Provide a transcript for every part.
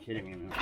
kidding me, man.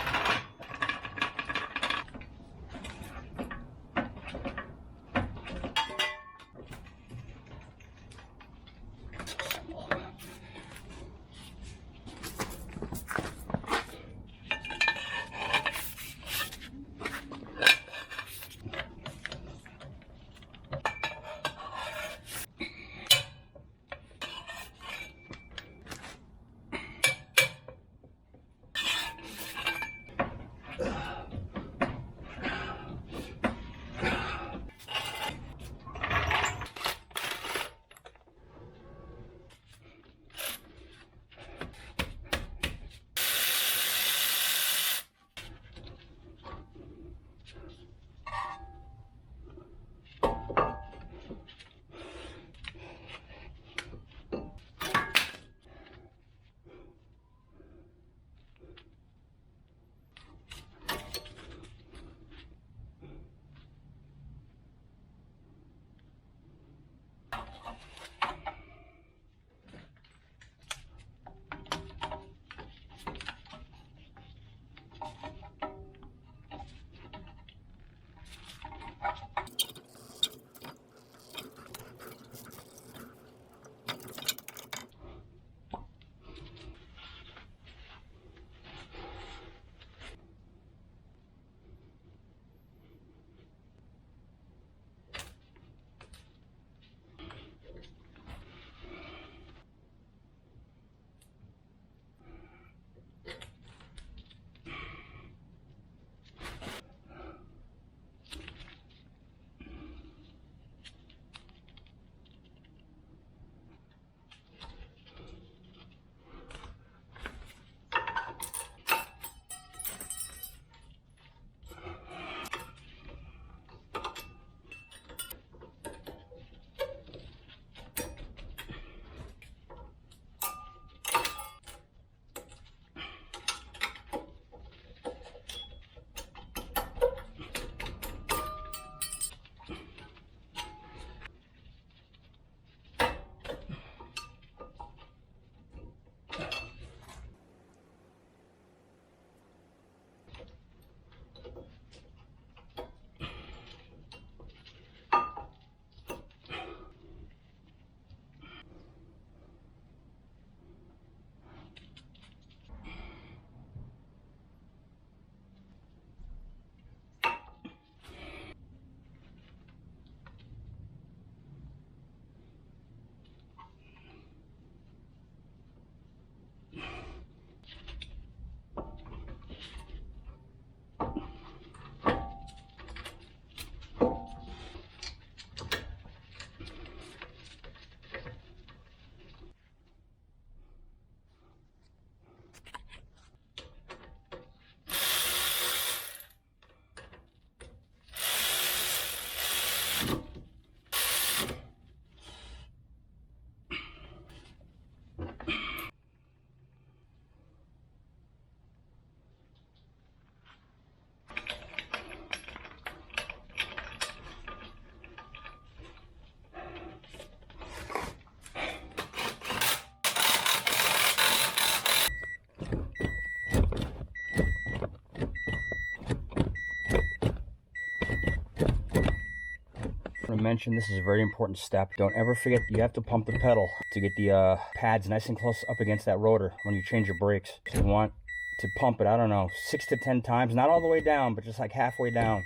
I mentioned this is a very important step. Don't ever forget you have to pump the pedal to get the pads nice and close up against that rotor when you change your brakes. You want to pump it, I don't know, 6 to 10 times, not all the way down, but just like halfway down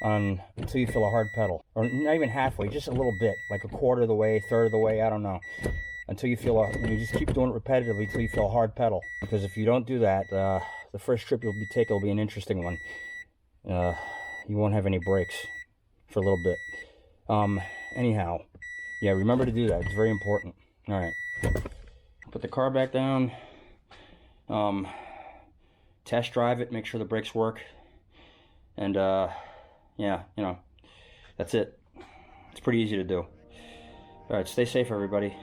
until you feel a hard pedal. Or not even halfway, just a little bit, like a quarter of the way, third of the way, I don't know. Until you feel and you just keep doing it repetitively until you feel a hard pedal. Because if you don't do that, the first trip you'll be taking will be an interesting one. You won't have any brakes for a little bit. Anyhow, yeah, remember to do that. It's very important. All right, put the car back down. Test drive it, make sure the brakes work, and yeah, you know, that's it. It's pretty easy to do. All right, stay safe, everybody.